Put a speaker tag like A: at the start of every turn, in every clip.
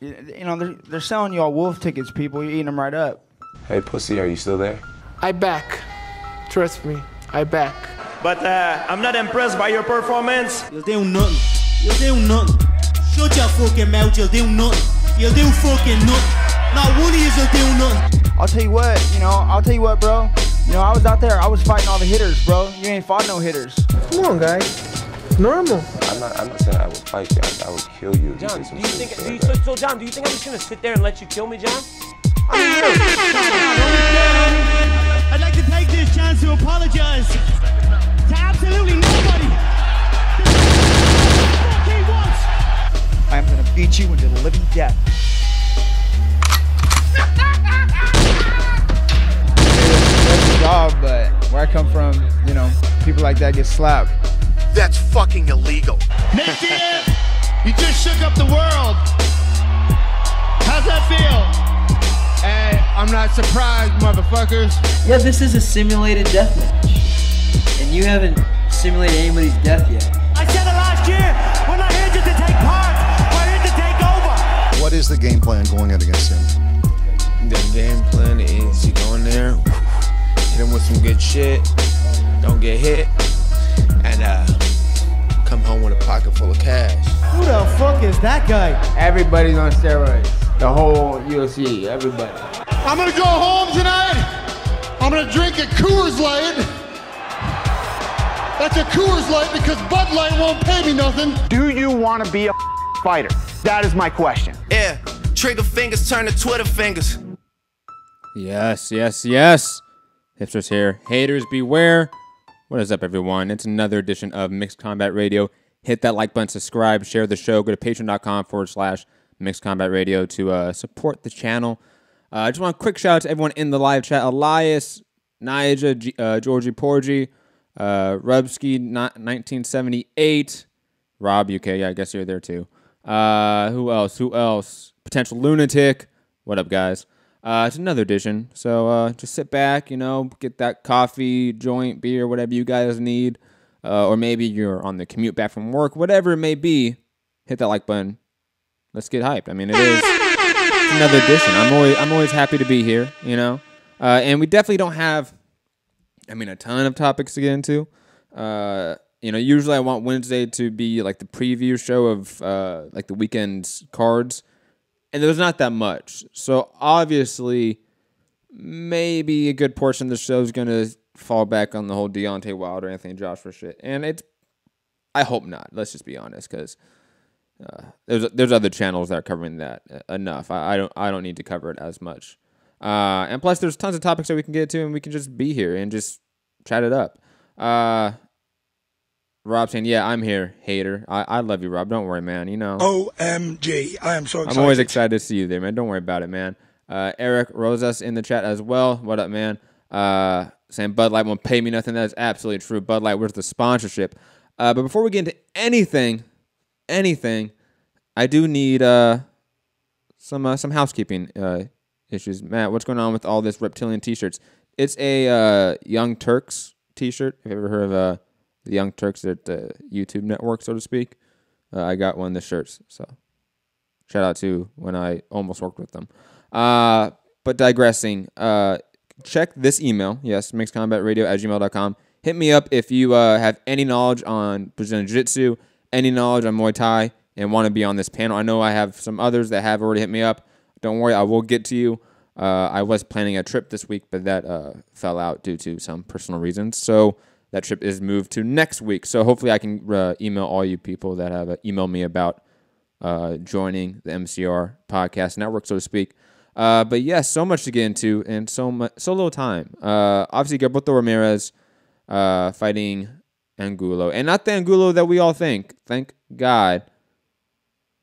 A: You know, they're selling y'all wolf tickets, people. You're eating them right up.
B: Hey, pussy, are you still there?
C: I back. Trust me, I back.
D: But I'm not impressed by your performance.
E: You'll do nothing. You'll do nothing. Shut your fucking mouth, you'll do nothing. You'll do fucking nothing. Not one of you'll do nothing.
A: I'll tell you what, bro. You know, I was out there, I was fighting all the hitters, bro. You ain't fought no hitters.
C: Come on, guys. It's normal.
B: I'm not saying I would fight you. I would kill you.
F: John, do you think? John, do you think I'm just gonna sit there and let you kill me, John?
E: I'd like to take this chance to apologize to absolutely nobody.
A: I am gonna beat you into the living death. That's a job, but where I come from, you know, people like that get slapped.
G: That's fucking illegal.
E: Nick Diaz, you just shook up the world. How's that feel?
C: Hey, I'm not surprised, motherfuckers.
H: Yeah, this is a simulated death match. And you haven't simulated anybody's death yet.
E: I said it last year. We're not here just to take part. We're here to take over.
G: What is the game plan going in against him?
C: The game plan is you go in there, hit him with some good shit, don't get hit, and come home with a pocket full of cash.
E: Who the fuck is that guy?
C: Everybody's on steroids. The whole UFC, everybody.
G: I'm gonna go home tonight. I'm gonna drink a Coors Light. That's a Coors Light because Bud Light won't pay me nothing.
I: Do you want to be a fighter? That is my question.
D: Yeah, trigger fingers turn to Twitter fingers.
J: Yes, yes, yes. Hipsters here. Haters beware. What is up, everyone? It's another edition of Mixed Combat Radio. Hit that like button, subscribe, share the show. Go to patreon.com/Mixed Combat Radio to support the channel. I just want a quick shout out to everyone in the live chat. Elias, Nija, Georgie Porgy, Rubsky, 1978, Rob UK. Yeah, I guess you're there too. Who else? Potential Lunatic. What up, guys? It's another edition, so just sit back, you know, get that coffee, joint, beer, whatever you guys need, or maybe you're on the commute back from work, whatever it may be. Hit that like button. Let's get hyped. I mean, it's another edition. I'm always happy to be here, you know, and we definitely don't have, a ton of topics to get into. You know, usually I want Wednesday to be like the preview show of like the weekend's cards. And there's not that much. So, obviously, maybe a good portion of the show is going to fall back on the whole Deontay Wilder, Anthony Joshua shit. And I hope not. Let's just be honest, because there's other channels that are covering that enough. I don't need to cover it as much. And plus, there's tons of topics that we can get to, and we can just be here and just chat it up. Rob saying, yeah, I'm here, hater. I love you, Rob. Don't worry, man. You know.
G: OMG. I am so excited.
J: I'm always excited to see you there, man. Don't worry about it, man. Eric Rosas in the chat as well. What up, man? Saying Bud Light won't pay me nothing. That is absolutely true. Bud Light, where's the sponsorship? But before we get into anything, I do need some housekeeping issues. Matt, what's going on with all this reptilian T-shirts? It's a Young Turks T-shirt. Have you ever heard of the Young Turks at the YouTube network, so to speak? I got one of the shirts, so shout out to when I almost worked with them. But digressing, check this email. Yes, mixedcombatradio@gmail.com. Hit me up if you have any knowledge on Brazilian Jiu-Jitsu, any knowledge on Muay Thai, and want to be on this panel. I know I have some others that have already hit me up. Don't worry, I will get to you. I was planning a trip this week, but that fell out due to some personal reasons. So that trip is moved to next week. So hopefully I can email all you people that have emailed me about joining the MCR podcast network, so to speak. But yes, so much to get into and so little time. Obviously, Gilberto Ramirez fighting Angulo. And not the Angulo that we all think. Thank God.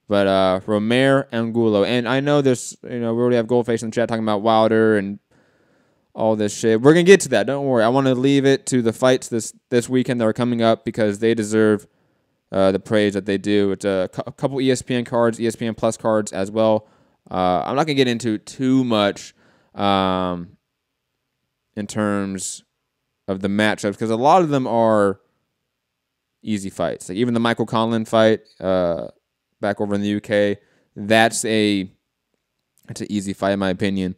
J: But Romer Angulo. And I know there's, we already have Goldface in the chat talking about Wilder and all this shit. We're going to get to that. Don't worry. I want to leave it to the fights this weekend that are coming up because they deserve the praise that they do. It's a couple ESPN cards, ESPN Plus cards as well. I'm not going to get into too much in terms of the matchups because a lot of them are easy fights. Like even the Michael Conlan fight back over in the UK, that's an easy fight in my opinion.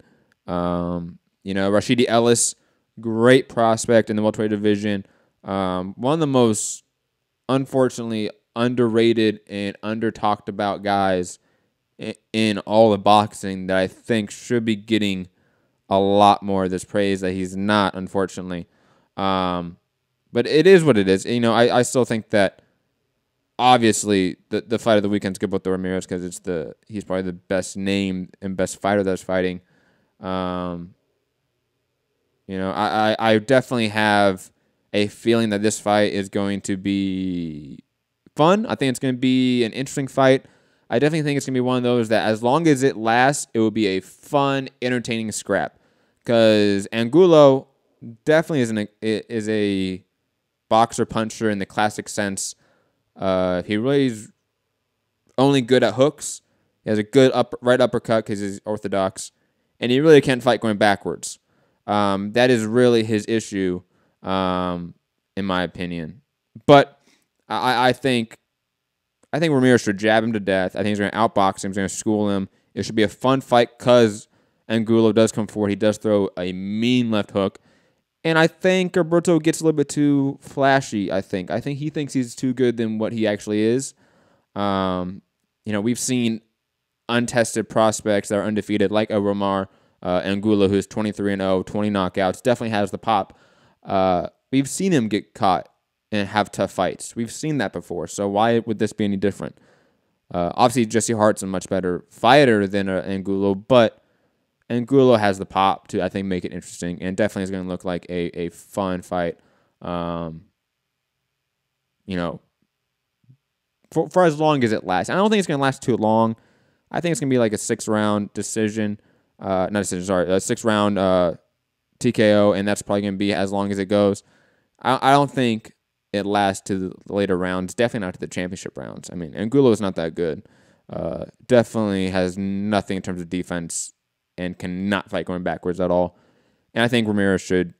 J: Rashidi Ellis, great prospect in the welterweight division. One of the most, unfortunately, underrated and under-talked about guys in all of boxing that I think should be getting a lot more of this praise that he's not, unfortunately. But it is what it is. I still think that obviously the fight of the weekend is Gilberto Ramirez because he's probably the best name and best fighter that's fighting. I definitely have a feeling that this fight is going to be fun. I think it's going to be an interesting fight. I definitely think it's going to be one of those that as long as it lasts, it will be a fun, entertaining scrap. Because Angulo definitely is a boxer puncher in the classic sense. He really is only good at hooks. He has a good right uppercut because he's orthodox. And he really can't fight going backwards. That is really his issue, in my opinion. But I think Ramirez should jab him to death. I think he's going to outbox him. He's going to school him. It should be a fun fight because Angulo does come forward. He does throw a mean left hook. And I think Gilberto gets a little bit too flashy, I think. I think he thinks he's too good than what he actually is. We've seen untested prospects that are undefeated, like a Romar Angulo, who's 23-0, 20 knockouts, definitely has the pop. We've seen him get caught and have tough fights. We've seen that before, so why would this be any different? Obviously, Jesse Hart's a much better fighter than Angulo, but Angulo has the pop to, I think, make it interesting, and definitely is going to look like a fun fight. For as long as it lasts. I don't think it's going to last too long. I think it's going to be like a 6-round decision. A 6-round TKO, and that's probably going to be as long as it goes. I don't think it lasts to the later rounds. Definitely not to the championship rounds. I mean, Angulo is not that good. Definitely has nothing in terms of defense and cannot fight going backwards at all. And I think Ramirez should,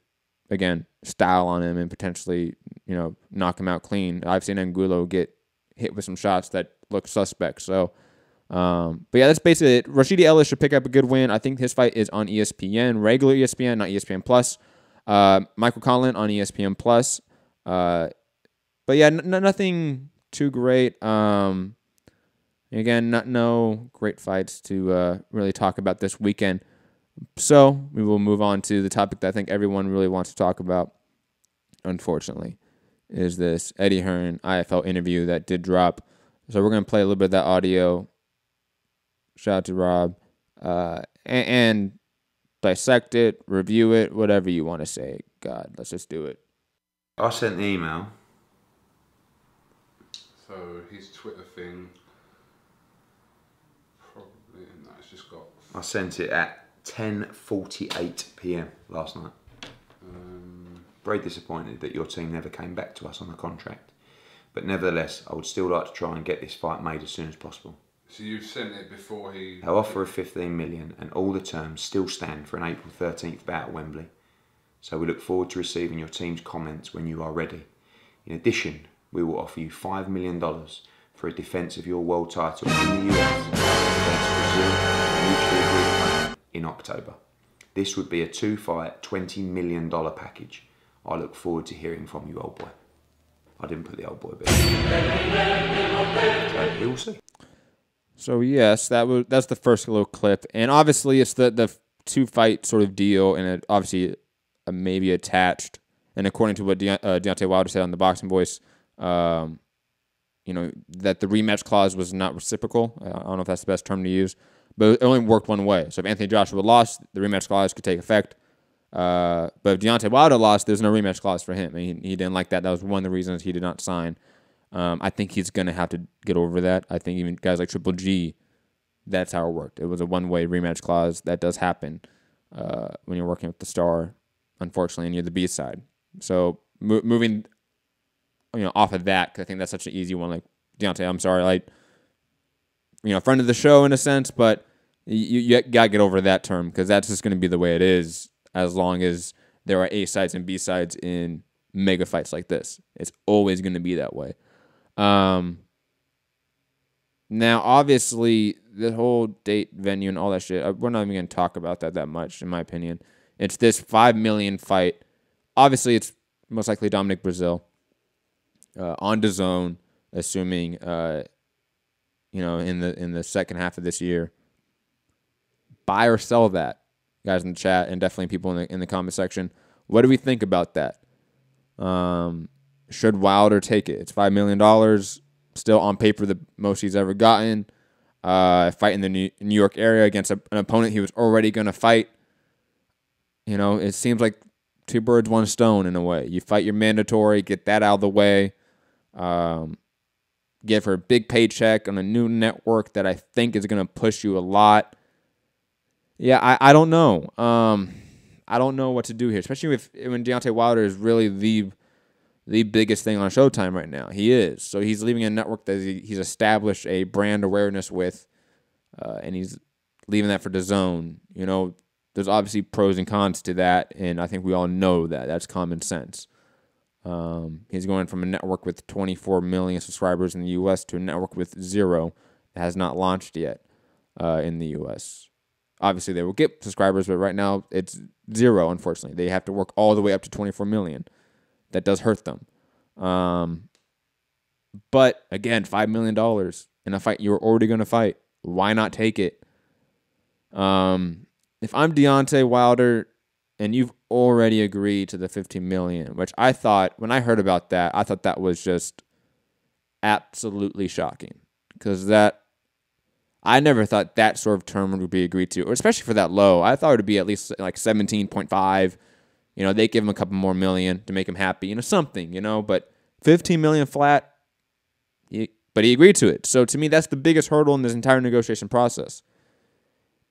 J: again, style on him and potentially, knock him out clean. I've seen Angulo get hit with some shots that look suspect. So, but yeah, that's basically it. Rashidi Ellis should pick up a good win. I think his fight is on ESPN, regular ESPN, not ESPN Plus. Michael Conlan on ESPN Plus. But yeah, nothing too great. Again, no great fights to really talk about this weekend. So we will move on to the topic that I think everyone really wants to talk about, unfortunately, is this Eddie Hearn IFL interview that did drop. So we're going to play a little bit of that audio. Shout out to Rob. And dissect it, review it, whatever you want to say. God, let's just do it.
B: I sent the email.
K: So his Twitter thing, probably, no, it's just got...
B: I sent it at 10:48 p.m. last night. Very disappointed that your team never came back to us on the contract. But nevertheless, I would still like to try and get this fight made as soon as possible.
K: So you sent it before he...
B: Our offer of $15 million and all the terms still stand for an April 13th bout at Wembley. So we look forward to receiving your team's comments when you are ready. In addition, we will offer you $5 million for a defence of your world title in the US against Brazil mutually agreed upon in October. This would be a 2-fight, $20 million package. I look forward to hearing from you, old boy. I didn't put the old boy bit. So we will see.
J: So yes, that's the first little clip, and obviously it's the 2-fight sort of deal, and it obviously maybe attached. And according to what Deontay Wilder said on the Boxing Voice, that the rematch clause was not reciprocal. I don't know if that's the best term to use, but it only worked one way. So if Anthony Joshua lost, the rematch clause could take effect. But if Deontay Wilder lost, there's no rematch clause for him. He didn't like that. That was one of the reasons he did not sign. I think he's going to have to get over that. I think even guys like Triple G, that's how it worked. It was a one-way rematch clause. That does happen when you're working with the star, unfortunately, and you're the B side. So moving off of that, because I think that's such an easy one. Like, Deontay, I'm sorry, friend of the show in a sense, but you got to get over that term, because that's just going to be the way it is as long as there are A sides and B sides in mega fights like this. It's always going to be that way. Now, obviously, the whole date, venue, and all that shit, we're not even going to talk about that much, in my opinion. It's this $5 million fight. Obviously, it's most likely Dominic Brazil on DAZN, assuming in the second half of this year. Buy or sell that, guys in the chat, and definitely people in the comment section. What do we think about that? Should Wilder take it? It's $5 million. Still on paper the most he's ever gotten. Fight in the New York area against an opponent he was already going to fight. It seems like two birds, one stone in a way. You fight your mandatory, get that out of the way. Give her a big paycheck on a new network that I think is going to push you a lot. Yeah, I don't know. I don't know what to do here, especially when Deontay Wilder is really the biggest thing on Showtime right now. He is. So he's leaving a network that he's established a brand awareness with, and he's leaving that for DAZN. There's obviously pros and cons to that, and I think we all know that. That's common sense. He's going from a network with 24 million subscribers in the U.S. to a network with 0 that has not launched yet in the U.S. Obviously, they will get subscribers, but right now it's 0, unfortunately. They have to work all the way up to 24 million. That does hurt them. But, again, $5 million in a fight you're already going to fight. Why not take it? If I'm Deontay Wilder and you've already agreed to the $15 million, which I thought, when I heard about that, I thought that was just absolutely shocking. Because I never thought that sort of term would be agreed to, or especially for that low. I thought it would be at least like 17.5. They give him a couple more million to make him happy, something, but 15 million flat, but he agreed to it. So to me, that's the biggest hurdle in this entire negotiation process,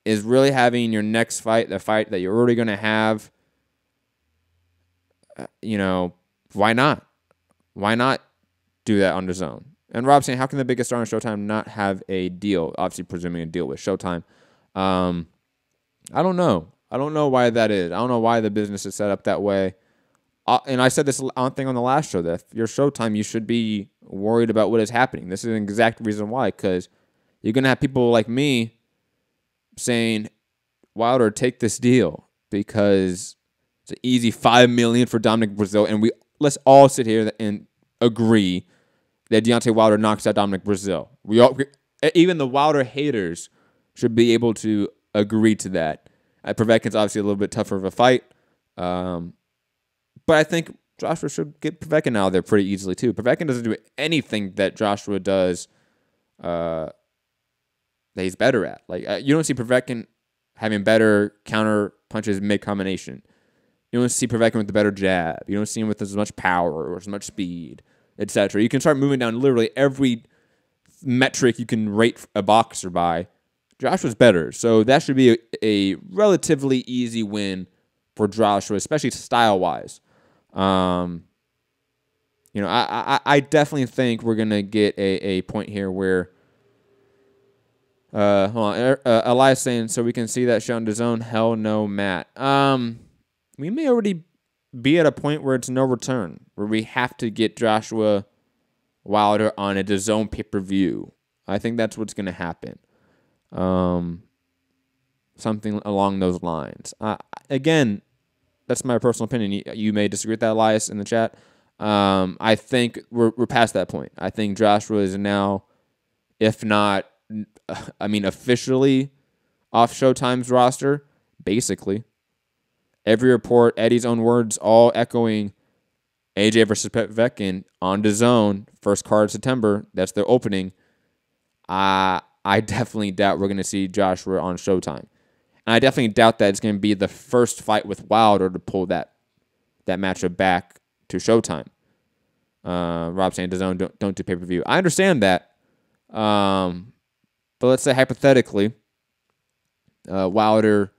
J: is really having your next fight, the fight that you're already going to have. Why not? Why not do that on DAZN? And Rob's saying, how can the biggest star on Showtime not have a deal? Obviously, presuming a deal with Showtime. I don't know. I don't know why that is. I don't know why the business is set up that way. And I said this on the last show, that if you're Showtime, you should be worried about what is happening. This is an exact reason why, because you're going to have people like me saying, Wilder, take this deal, because it's an easy $5 million for Dominic Brazil, and let's all sit here and agree that Deontay Wilder knocks out Dominic Brazil. Even the Wilder haters should be able to agree to that. Povetkin's obviously a little bit tougher of a fight, but I think Joshua should get Povetkin out of there pretty easily too. Povetkin doesn't do anything that Joshua does that he's better at. You don't see Povetkin having better counter punches mid-combination. You don't see Povetkin with the better jab. You don't see him with as much power or as much speed, etc. You can start moving down literally every metric you can rate a boxer by. Joshua's better, so that should be a relatively easy win for Joshua, especially style-wise. I definitely think we're gonna get a point here where. Hold on, Elias saying, so we can see that show on DAZN. Hell no, Matt. We may already be at a point where it's no return, where we have to get Joshua Wilder on a DAZN pay-per-view. I think that's what's gonna happen. Something along those lines. Again, that's my personal opinion. You may disagree with that, Elias, in the chat. I think we're past that point. I think Joshua is now, if not, officially off Showtime's roster, basically. Every report, Eddie's own words, all echoing AJ versus Povetkin on DAZN, first card September. That's their opening. I definitely doubt we're going to see Joshua on Showtime. And I definitely doubt that it's going to be the first fight with Wilder to pull that matchup back to Showtime. Rob saying DAZN don't do pay-per-view. I understand that. But let's say hypothetically, Wilder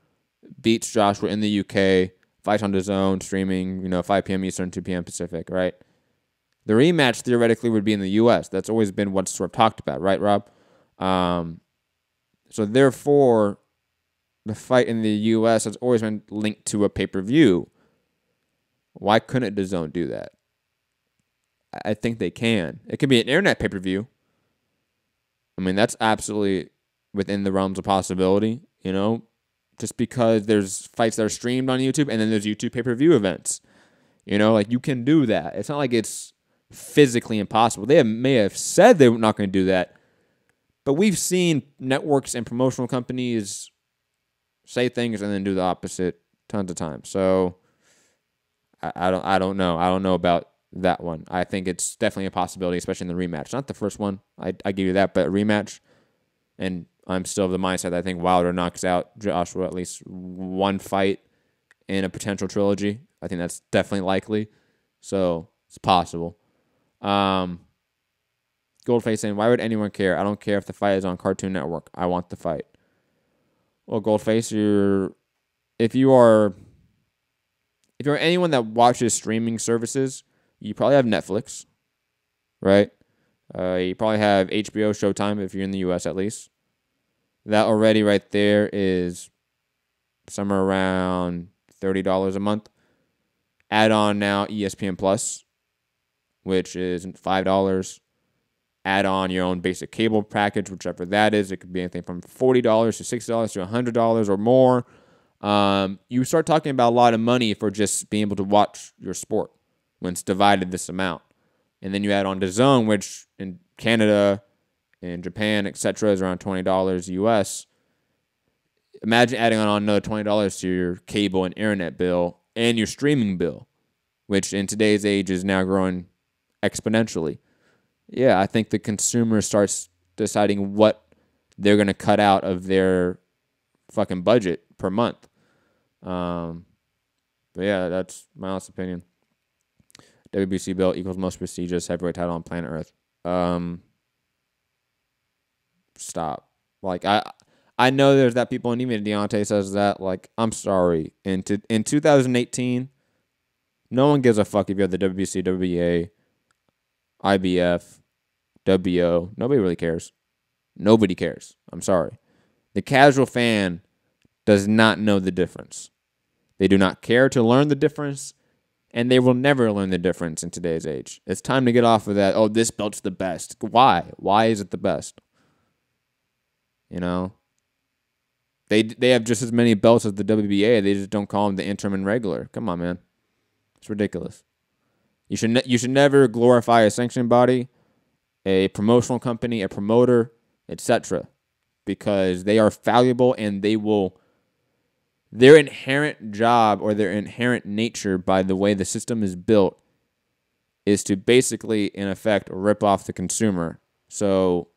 J: beats Joshua in the UK, fights on DAZN, streaming, 5 p.m. Eastern, 2 p.m. Pacific, right? The rematch theoretically would be in the US. That's always been what's sort of talked about, right, Rob? So therefore, the fight in the U.S. has always been linked to a pay-per-view. Why couldn't DAZN do that? I think they can. It could be an internet pay-per-view, I mean, that's absolutely within the realms of possibility, you know, just because there's fights that are streamed on YouTube and then there's YouTube pay-per-view events. You know, like you can do that. It's not like it's physically impossible. They may have said they were not going to do that, but we've seen networks and promotional companies say things and then do the opposite tons of times. So I don't know. I don't know about that one. I think it's definitely a possibility, especially in the rematch. Not the first one. I give you that, but a rematch. And I'm still of the mindset that I think Wilder knocks out Joshua at least one fight in a potential trilogy. I think that's definitely likely. So it's possible. Goldface saying, why would anyone care? I don't care if the fight is on Cartoon Network. I want the fight. Well, Goldface, if you're anyone that watches streaming services, you probably have Netflix, right? You probably have HBO, Showtime, if you're in the U.S. at least. That already right there is somewhere around $30 a month. Add on now ESPN Plus, which is $5. Add on your own basic cable package, whichever that is. It could be anything from $40 to $60 to $100 or more. You start talking about a lot of money for just being able to watch your sport when it's divided this amount. And then you add on DAZN, which in Canada, in Japan, etc., is around $20 US. Imagine adding on another $20 to your cable and internet bill and your streaming bill, which in today's age is now growing exponentially. Yeah, I think the consumer starts deciding what they're going to cut out of their fucking budget per month. But yeah, that's my honest opinion. WBC belt equals most prestigious heavyweight title on planet Earth. Stop. Like, I know there's that people, and even Deontay says that. Like, I'm sorry. In 2018, no one gives a fuck if you have the WBC, WBA, IBF, WO. Nobody really cares. Nobody cares. I'm sorry. The casual fan does not know the difference. They do not care to learn the difference, and they will never learn the difference in today's age. It's time to get off of that, oh, this belt's the best. Why? Why is it the best? You know? They have just as many belts as the WBA. They just don't call them the interim and regular. Come on, man. It's ridiculous. You should never glorify a sanctioning body, a promotional company, a promoter, etc., because they are valuable and their inherent job or their inherent nature by the way the system is built is to basically, in effect, rip off the consumer. So,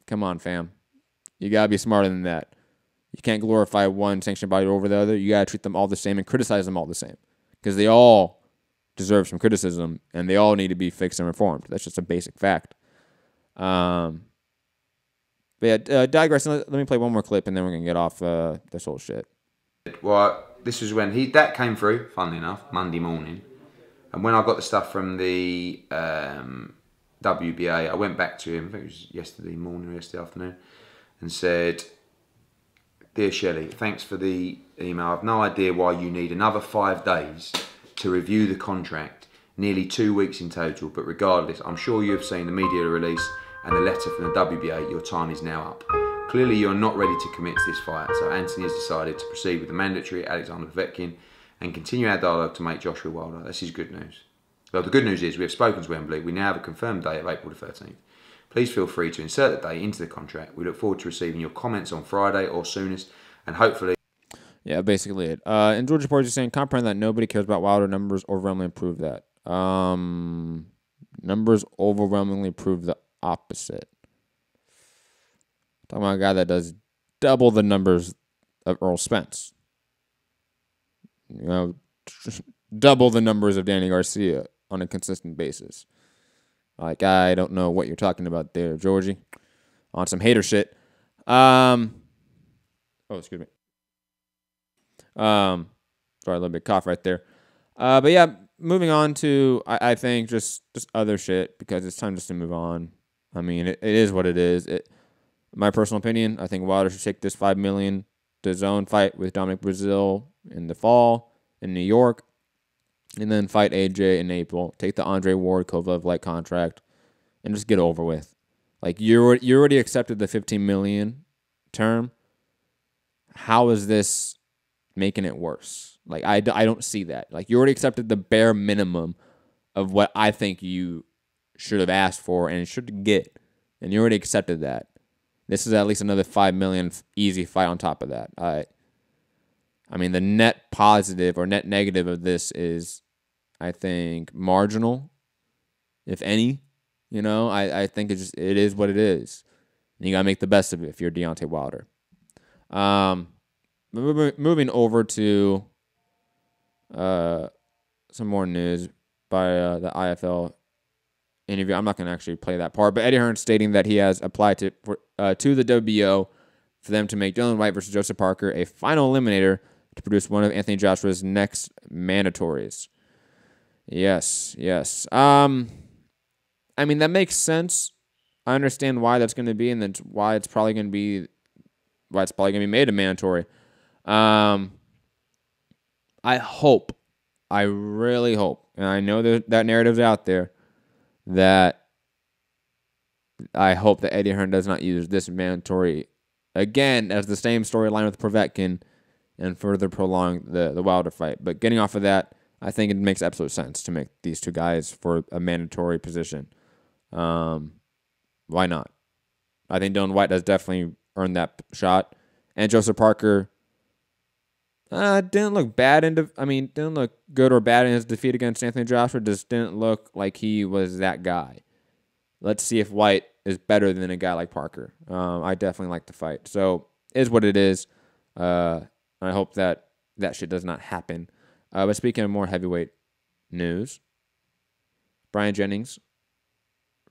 J: come on, fam. You got to be smarter than that. You can't glorify one sanctioned body over the other. You got to treat them all the same and criticize them all the same because they all deserve some criticism and they all need to be fixed and reformed. That's just a basic fact. But yeah, digressing. Let me play one more clip and then we're going to get off this whole shit.
B: Well, this was when that came through, funnily enough, Monday morning. And when I got the stuff from the WBA, I went back to him, I think it was yesterday morning or yesterday afternoon, and said, Dear Shelley, thanks for the email. I've no idea why you need another 5 days to review the contract, nearly 2 weeks in total, but regardless, I'm sure you have seen the media release and the letter from the WBA, your time is now up. Clearly you're not ready to commit to this fight, so Anthony has decided to proceed with the mandatory Alexander Povetkin and continue our dialogue to make Joshua Wilder. This is good news. Well, the good news is we have spoken to Wembley. We now have a confirmed date of April the 13th. Please feel free to insert the date into the contract. We look forward to receiving your comments on Friday or soonest, and hopefully...
J: Yeah, basically it. And Georgia Porter is saying, comprehend that nobody cares about Wilder. Numbers overwhelmingly prove that. Numbers overwhelmingly prove the opposite. Talking about a guy that does double the numbers of Earl Spence. You know, double the numbers of Danny Garcia on a consistent basis. Like, I don't know what you're talking about there, Georgie. On some hater shit. Oh, excuse me. Sorry, a little bit cough right there. But yeah, moving on to, I think, just other shit, because it's time just to move on. I mean, it is what it is. My personal opinion, I think Wilder should take this $5 million DAZN fight with Dominic Brazil in the fall in New York, and then fight AJ in April. Take the Andre Ward Kovalev light contract, and just get over with. Like you already accepted the $15 million term. How is this making it worse? Like I don't see that. Like you already accepted the bare minimum of what I think you should have asked for and should get, and you already accepted that. This is at least another $5 million easy fight on top of that. I mean, the net positive or net negative of this is, I think, marginal, if any. You know, I think it is what it is. And you got to make the best of it if you're Deontay Wilder. Moving over to some more news by the IFL interview. I'm not going to actually play that part, but Eddie Hearn stating that he has applied to the WBO for them to make Dylan White versus Joseph Parker a final eliminator to produce one of Anthony Joshua's next mandatories. Yes. I mean, that makes sense. I understand why that's going to be, and that's why it's probably going to be made a mandatory. I really hope, and I know that narrative's out there, that I hope that Eddie Hearn does not use this mandatory again as the same storyline with Povetkin and further prolong the Wilder fight. But getting off of that, I think it makes absolute sense to make these two guys for a mandatory position. Why not? I think Dylan White has definitely earned that shot. And Joseph Parker didn't look didn't look good or bad in his defeat against Anthony Joshua. Just didn't look like he was that guy. Let's see if White is better than a guy like Parker. I definitely like the fight. So, it is what it is. I hope that shit does not happen. But speaking of more heavyweight news, Brian Jennings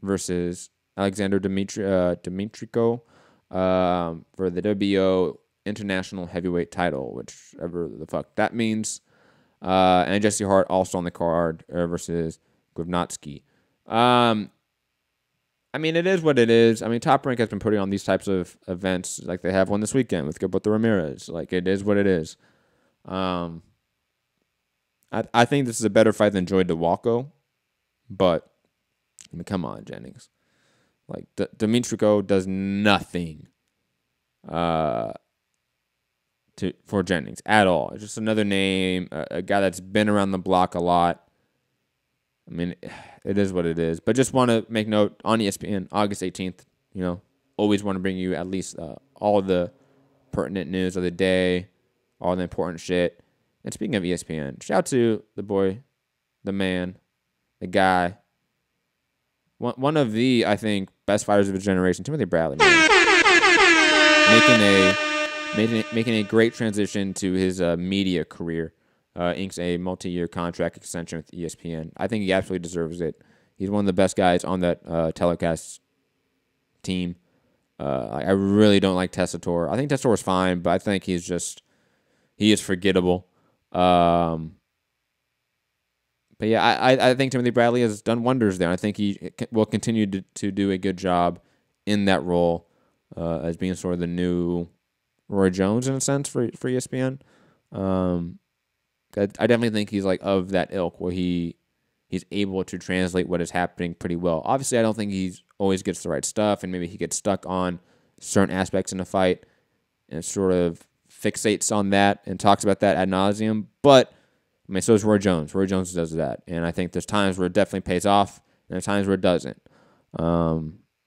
J: versus Alexander Dimitriko for the WBO International Heavyweight title, whichever the fuck that means. And Jesse Hart also on the card versus Gvozdyk. I mean, it is what it is. I mean, Top Rank has been putting on these types of events like they have one this weekend with Gilberto Ramirez. Like, it is what it is. I think this is a better fight than Joy DeWalco, but I mean, come on, Jennings. Like, Dimitriko does nothing for Jennings at all. It's just another name, a guy that's been around the block a lot. I mean, it is what it is. But just want to make note, on ESPN, August 18th, always want to bring you at least all the pertinent news of the day, all the important shit. And speaking of ESPN, shout out to the boy, the man, the guy, one of the, I think, best fighters of his generation, Timothy Bradley, man. Making a great transition to his media career. Inks a multi-year contract extension with ESPN. I think he absolutely deserves it. He's one of the best guys on that telecast team. I really don't like Tessitore. I think Tessitore is fine, but I think he is forgettable. But yeah, I think Timothy Bradley has done wonders there. I think he will continue to do a good job in that role as being sort of the new Roy Jones in a sense for ESPN. I definitely think he's like of that ilk where he's able to translate what is happening pretty well. Obviously, I don't think he always gets the right stuff, and maybe he gets stuck on certain aspects in a fight and sort of fixates on that and talks about that ad nauseum. But I mean, so is Roy Jones. Roy Jones does that, and I think there's times where it definitely pays off, and there's times where it doesn't. But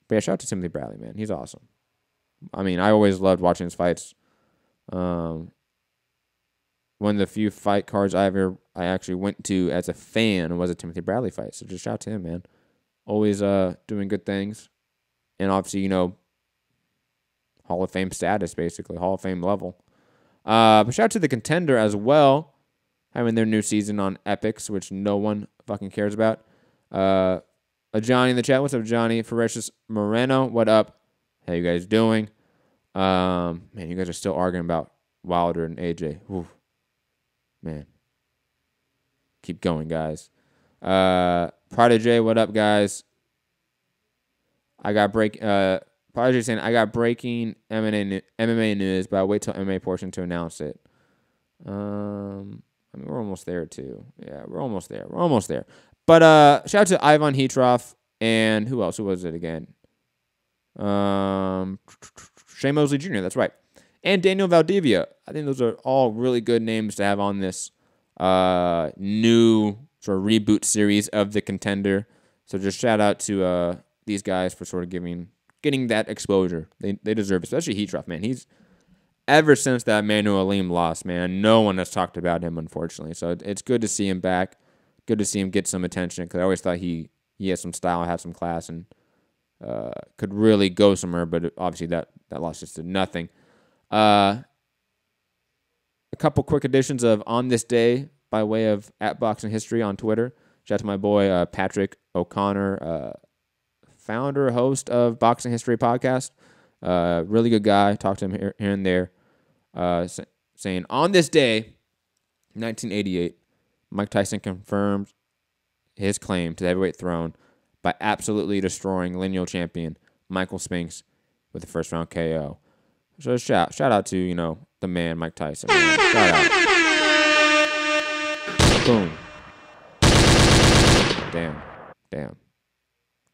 J: yeah, shout out to Timothy Bradley, man. He's awesome. I mean, I always loved watching his fights. One of the few fight cards I actually went to as a fan was a Timothy Bradley fight. So just shout out to him, man. Always doing good things. And obviously, Hall of Fame status, basically. Hall of Fame level. But shout out to the Contender as well. Having their new season on Epics, which no one fucking cares about. Johnny in the chat. What's up, Johnny? Ferocious Moreno. What up? How you guys doing? Man, you guys are still arguing about Wilder and AJ. Oof. Man. Keep going, guys. Prodigy, what up, guys? Prodigy saying, I got breaking MMA news, but I'll wait till MMA portion to announce it. I mean, we're almost there, too. Yeah, we're almost there. But shout out to Ivan Heatroff and who else? Who was it again? Shea Mosley Jr., that's right. And Daniel Valdivia. I think those are all really good names to have on this new sort of reboot series of the Contender. So just shout out to these guys for sort of getting that exposure. They deserve it, especially Heatrough, man. He's ever since that Manuel Alim loss, man, no one has talked about him, unfortunately. So it's good to see him back. Good to see him get some attention because I always thought he had some style, had some class, and could really go somewhere. But obviously that loss just did nothing. A couple quick additions of On This Day by way of @Boxing History on Twitter. Shout out to my boy Patrick O'Connor, founder, host of Boxing History podcast. Really good guy. Talked to him here and there. Saying, on this day, 1988, Mike Tyson confirmed his claim to the heavyweight throne by absolutely destroying lineal champion Michael Spinks with the first round KO. So shout out to, the man, Mike Tyson. Man. Shout out. Boom. Damn.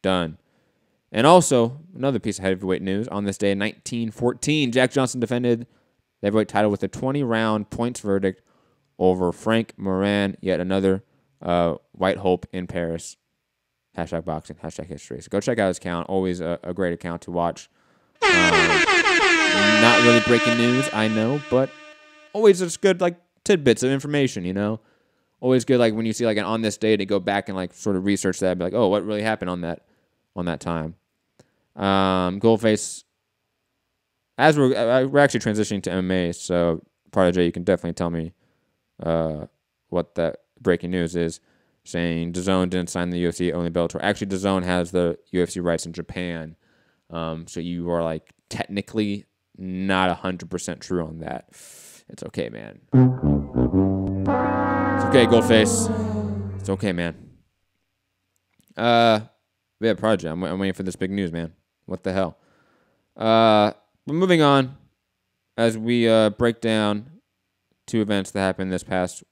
J: Done. And also, another piece of heavyweight news. On this day in 1914, Jack Johnson defended the heavyweight title with a 20-round points verdict over Frank Moran, yet another white hope in Paris. #boxing, #history. So go check out his account. Always a great account to watch. Not really breaking news, I know, but always just good, tidbits of information, Always good, when you see, an On This Day, to go back and, sort of research that and be like, oh, what really happened on that time. Goldface, as we're actually transitioning to MMA, so Part of J, you can definitely tell me what that breaking news is, saying DAZN didn't sign the UFC, only Bellator. Actually, DAZN has the UFC rights in Japan, so you are, technically not 100% true on that. It's okay, man. It's okay, Goldface. It's okay, man. Yeah, Project. I'm waiting for this big news, man. What the hell? But moving on, as we break down two events that happened this past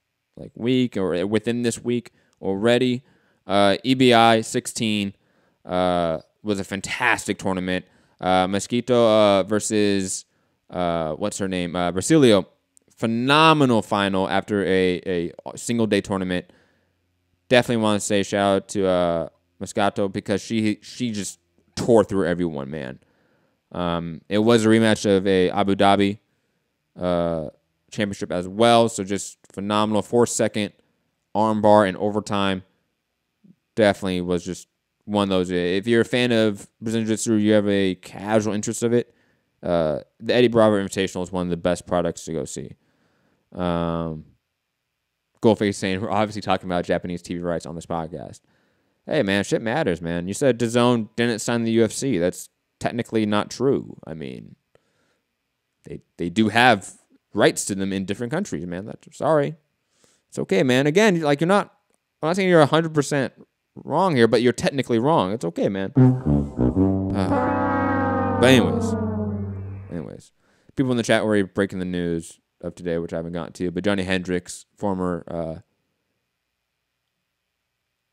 J: week or within this week already. EBI 16 was a fantastic tournament. Mosquito versus what's her name? Brasilio. Phenomenal final after a single day tournament. Definitely want to say shout out to Moscato because she just tore through everyone, man. It was a rematch of a Abu Dhabi championship as well, so just phenomenal. 4-second armbar in overtime. Definitely was just one of those. If you're a fan of Brazilian Jiu-Jitsu, you have a casual interest of it, the Eddie Bravo Invitational is one of the best products to go see. Goldface saying we're obviously talking about Japanese TV rights on this podcast. Hey, man, shit matters, man. You said DAZN didn't sign the UFC. That's technically not true. I mean, they do have rights to them in different countries, man. Sorry. It's okay, man. Again, I'm not saying you're 100% wrong here, but you're technically wrong. It's okay, man. But anyways, people in the chat were breaking the news of today, which I haven't gotten to, but Johnny Hendricks, former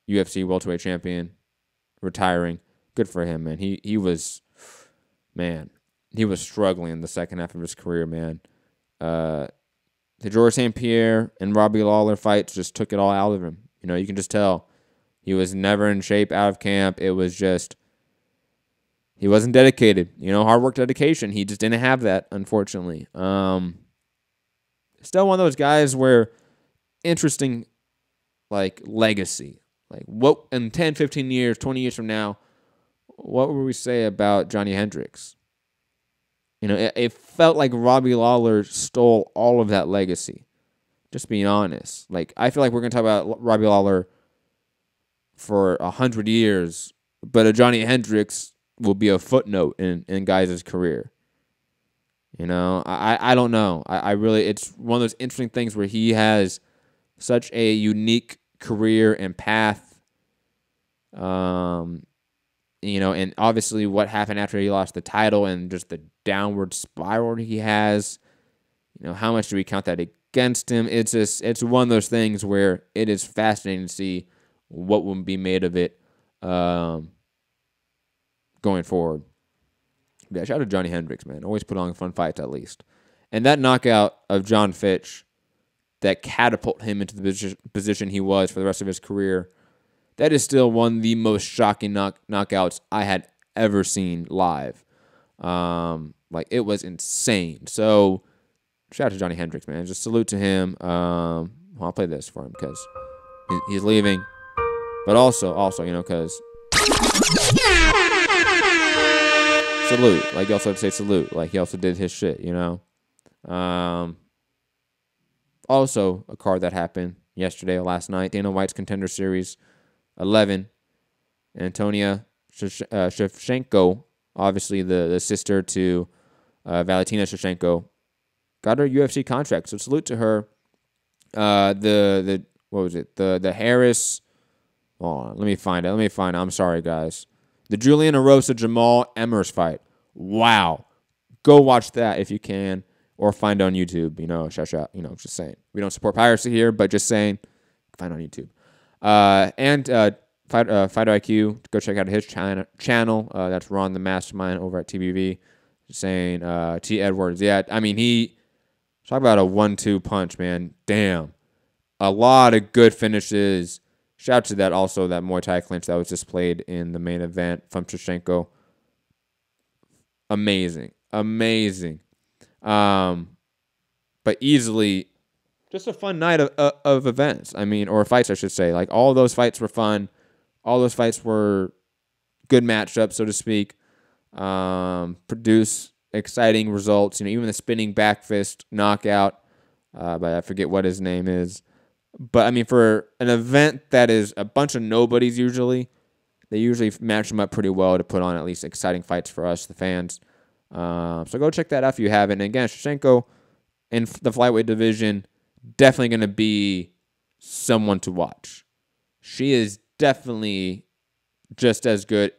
J: UFC welterweight champion, retiring. Good for him, man. He was struggling in the second half of his career, man. The Georges St. Pierre and Robbie Lawler fights just took it all out of him. You can just tell. He was never in shape out of camp. It was just, he wasn't dedicated. Hard work, dedication. He just didn't have that, unfortunately. Still one of those guys where interesting, legacy. What in 10, 15 years, 20 years from now, what would we say about Johnny Hendricks? It felt like Robbie Lawler stole all of that legacy. Just being honest. I feel like we're going to talk about Robbie Lawler for 100 years, but a Johnny Hendricks will be a footnote in guys' career. I don't know. I really, it's one of those interesting things where he has such a unique career and path. And obviously what happened after he lost the title and just the downward spiral he has. How much do we count that against him? It's one of those things where it is fascinating to see what will be made of it going forward. Yeah, shout out to Johnny Hendricks, man. Always put on fun fights at least. And that knockout of John Fitch that catapulted him into the position he was for the rest of his career, that is still one of the most shocking knockouts I had ever seen live. Like, it was insane. So, shout out to Johnny Hendricks, man. Just salute to him. I'll play this for him because he's leaving. But also, you know, because salute. Like, you also have to say salute. Like, he also did his shit, you know. Also, a card that happened yesterday or last night, Dana White's Contender Series 11. Antonia Shevchenko, obviously the sister to Valentina Shevchenko, got her UFC contract. So salute to her. What was it? The Harris. Hold on, let me find it. I'm sorry, guys. The Julian Erosa Jamal Emmers fight. Wow. Go watch that if you can. Or find it on YouTube, you know, shout, you know, just saying. We don't support piracy here, but just saying, find it on YouTube. And Fighter IQ, go check out his channel. That's Ron the Mastermind over at TBV. Just saying, T. Edwards. Yeah, I mean, talk about a 1-2 punch, man. Damn. A lot of good finishes. Shout out to that also, that Muay Thai clinch that was displayed in the main event from Shevchenko. Amazing. But easily just a fun night of events. I mean, or fights, I should say. Like, all those fights were fun. All those fights were good matchups, so to speak. Produce exciting results. You know, even the spinning back fist knockout, but I forget what his name is. But, I mean, for an event that is a bunch of nobodies usually, they usually match them up pretty well to put on at least exciting fights for us, the fans. So go check that out if you haven't. And again, Shevchenko in the flyweight division, definitely going to be someone to watch. She is definitely just as good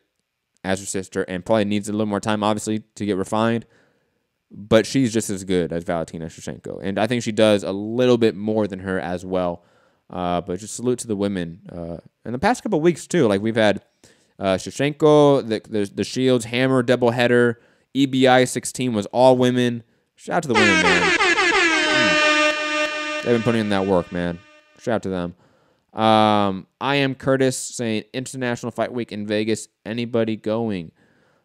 J: as her sister and probably needs a little more time, obviously, to get refined. But she's just as good as Valentina Shevchenko. And I think she does a little bit more than her as well. But just salute to the women. In the past couple of weeks, too, like we've had Shevchenko, the Shields, Hammer, doubleheader. EBI 16 was all women. Shout out to the women, man. They've been putting in that work, man. Shout out to them. I am Curtis saying International Fight Week in Vegas. Anybody going?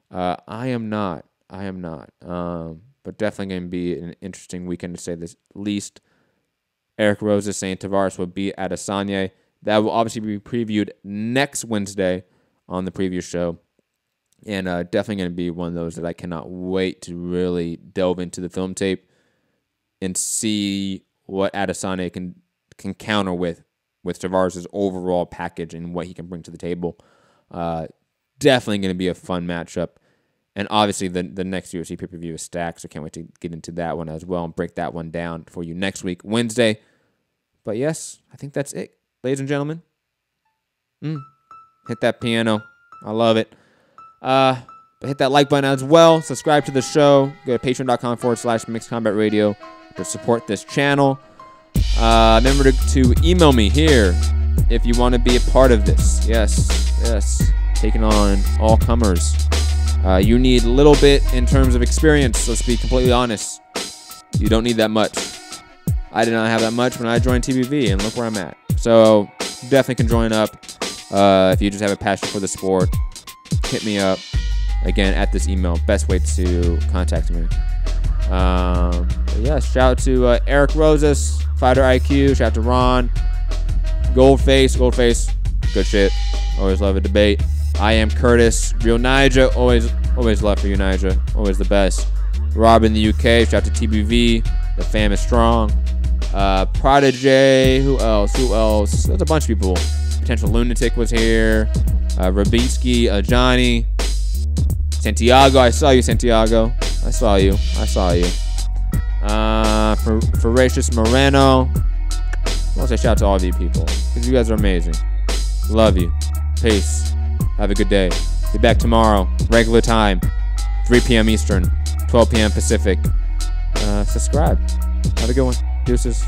J: I am not. But definitely going to be an interesting weekend to say the least. Eric Rose is saying Tavares will be at Asanya. That will obviously be previewed next Wednesday on the preview show. And definitely going to be one of those that I cannot wait to really delve into the film tape and see what Adesanya can counter with Tavares' overall package and what he can bring to the table. Definitely going to be a fun matchup. And obviously the next UFC pay-per-view is stacked, so can't wait to get into that one as well and break that one down for you next week, Wednesday. But yes, I think that's it, ladies and gentlemen. Hit that piano. I love it. But hit that like button as well. Subscribe to the show. Go to patreon.com/mixedcombatradio to support this channel. Remember to email me here if you want to be a part of this. Yes. Taking on all comers. You need a little bit in terms of experience. Let's be completely honest. You don't need that much. I did not have that much when I joined TBV, and look where I'm at. So definitely can join up if you just have a passion for the sport. Hit me up again at this email. Best way to contact me. Shout out to Eric Rosas, Fighter IQ. Shout out to Ron, Goldface, good shit. Always love a debate. I am Curtis, Real Nija. Always love for you, Nija. Always the best. Rob in the UK. Shout out to TBV. The fam is strong. Prodigy. Who else? There's a bunch of people. Potential Lunatic was here. Rabinski, Johnny, Santiago. I saw you, Santiago. I saw you. Voracious Moreno. I want to say shout out to all of you people because you guys are amazing. Love you. Peace. Have a good day. Be back tomorrow, regular time, 3 p.m. Eastern, 12 p.m. Pacific. Subscribe. Have a good one. Deuces.